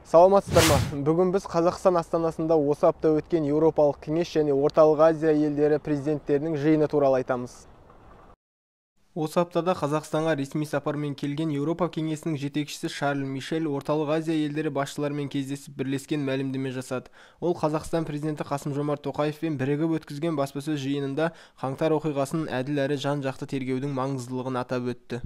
Саламатсыздар ма? Бүгін біз Қазақстан астанасында осы апта өткен Еуропалық кеңес және Орталық Азия елдері президенттерінің жиыны туралы айтамыз. Осы аптада Қазақстанға ресми сапармен келген Еуропа кеңесінің жетекшісі Шарль Мишель Орталық Азия елдері басшыларымен кездесіп бірлескен мәлімдеме жасады. Ол Қазақстан президенті Қасым-Жомарт Тоқаевпен бірігіп өткізген баспасөз жиынында қаңтар оқиғасын әділ әрі жан-жақты тергеудің маңыздылығын атап өтті.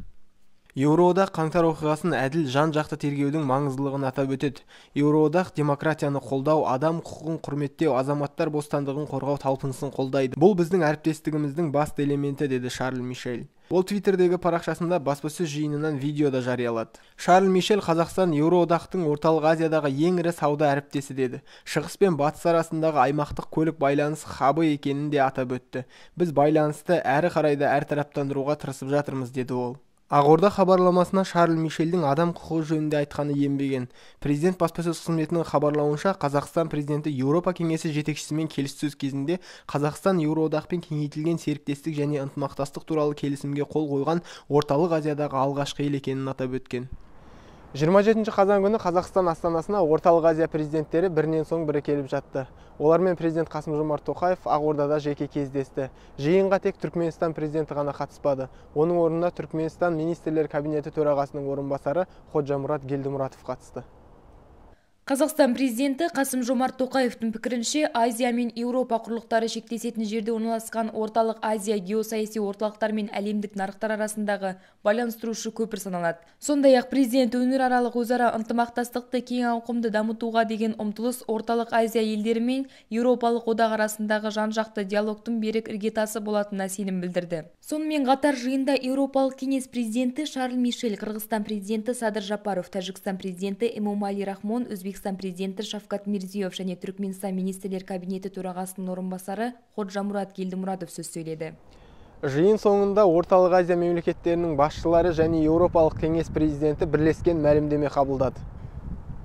Еуроодақ қаңтар оқиғасын әділ жан-жақты тергеудің маңыздылығын атап өтеді. Еуроодақ демократияны қолдау, адам құқығын құрметтеу, азаматтар бостандығын қорғау талпынысын қолдайды. Бұл біздің әріптестігіміздің басты элементі, деді Шарль Мишель. Ол Твиттердегі парақшасында баспасөз жиынынан видеода жариялады. Шарль Мишель Қазақстан Еуроодақтың Орталық Азиядағы ең ірі сауда әріптесі деді. Шығыс пен батыс арасындағы аймақтық көлік байланыс хабы екенін де атап өтті. Біз байланысты әрі қарайда әртараптандыруға тырысып жатырмыз, деді ол. Ақорда хабарламасына Шарль Мишельдің адам құқығы жөнінде айтқаны енбеген. Президент баспасөз қызметінің хабарлауынша, Қазақстан президенті Еуропа кеңесі жетекшісімен келіссөз кезінде Қазақстан Еуроодақпен кеңейтілген серіктестік және ынтымақтастық туралы келісімге қол қойған Орталық Азиядағы алғашқы ел екенін атап өткен. 27 қазан күні Қазақстан астанасына Орталық Азия президенттері бірінен соң бірі келіп жатты. Олармен президент Қасым-Жомарт Тоқаев Ақордада жеке кездесті. Жиынға тек Түркменстан президенті ғана қатыспады. Оның орнына Түркменстан министрлер кабинеті төрағасының орынбасары Ходжамұрат Гелдімұратов қатысты. Қазақстан президенті Қасым-Жомарт Тоқаевтың пікірінше, Азия мен Еуропа құрлықтары шектесетін жерде орналасқан Орталық Азия геосаяси орталықтар мен әлемдік нарықтар арасындағы байланыстырушы көпір саналады. Сондай-ақ президент өңіраралық өзара ынтымақтастықты кең ауқымды дамытуға деген ұмтылыс Орталық Азия елдері мен Еуропалық одақ арасындағы жан-жақты диалогтың берік іргетасы болатынына сенім білдірді. Сонымен қатар жиында Еуропалық кеңес президенті Шарль Мишель, Қырғызстан президенті Садыр Жапаров, Тәжікстан президенті Эмомали Рахмон, Өзбекстан президенті Шавкат Мирзиёев және Түркменстан министрлер кабинеті төрағасының орынбасары Ходжамұрат Гелдімұратов сөз сөйледі. Жиын соңында Орталық Азия мемлекеттерінің басшылары және Еуропалық кеңес президенті бірлескен мәлімдеме қабылдады.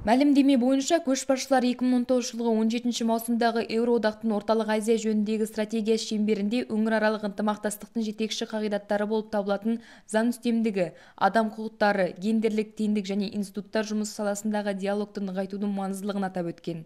Мәлімдеме бойынша көшбасшылар 2019 жылғы 17 маусымдағы Еуроодақтың Орталық Азия жөніндегі стратегиясы шеңберінде өңіраралық ынтымақтастықтың жетекші қағидаттары болып табылатын заң үстемдігі, адам құқықтары, гендерлік теңдік және институттар жұмысы саласындағы диалогты нығайтудың маңыздылығын атап өткен.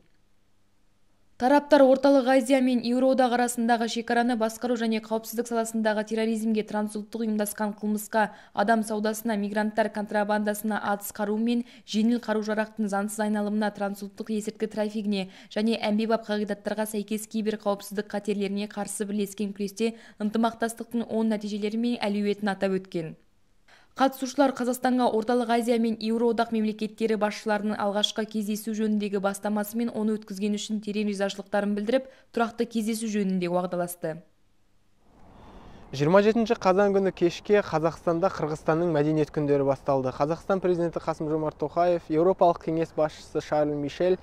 Тараптар Орталық Азия мен Еуроодақ арасындағы шекараны басқару және қауіпсіздік саласындағы терроризмге, трансұлттық ұйымдасқан қылмысқа, адам саудасына, мигранттар контрабандасына, атыс қару мен жеңіл қару-жарақтың заңсыз айналымына, трансұлттық есірткі трафигіне және әмбебап қағидаттарға сәйкес кибер қауіпсіздік қатерлеріне қарсы бірлескен күресте ынтымақтастықтың оң нәтижелері мен әлеуетін атап өткен. Қатысушылар Қазақстанға Орталық Азия мен Еуроодақ мемлекеттері басшыларының алғашқы кездесу жөніндегі бастамасы мен оны өткізген үшін терең ризашылықтарын білдіріп, тұрақты кездесу жөнінде уағдаласты. 27 қазан күні кешке Қазақстанда Қырғызстанның мәдениет күндері басталды. Қазақстан президенті Қасым-Жомарт Тоқаев, Еуропалық кеңес басшысы Шарль Мишель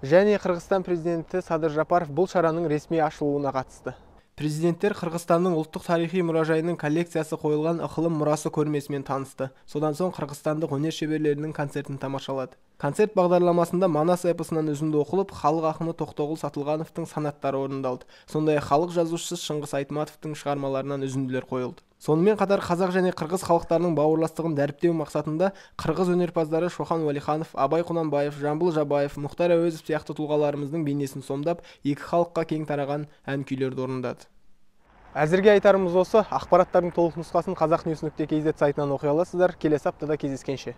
және Қырғызстан президенті Садыр Жапаров бұл шараның ресми ашылуына қатысты. Президенттер Қырғызстанның ұлттық тарихи мұражайының коллекциясы қойылған ықылым мұрасы көрмесімен танысты. Содан соң қырғызстандық өнер шеберлерінің концертін тамашалады. Концерт бағдарламасында Манас эпосынан үзінді оқылып, халық ақыны Тоқтоғұл Сатылғановтың санаттары орындалды. Сондай-ақ халық жазушысы Шыңғыс Айтматовтың шығармаларынан үзінділер қойылды. Сонымен қатар қазақ және қырғыз халықтарының бауырластығын дәріптеу мақсатында қырғыз өнерпаздары Шоқан Уәлиханов, Абай Құнанбаев, Жамбыл Жабаев, Мұхтар Әуезов сияқты тұлғаларымыздың бейнесін сомдап, екі халыққа кең тараған ән күйлерді орындады. Әзірге айтарымыз осы. Ақпараттардың толық нұсқасын қазақ news.kz сайтынан оқи аласыздар. Келесі аптада кездескенше.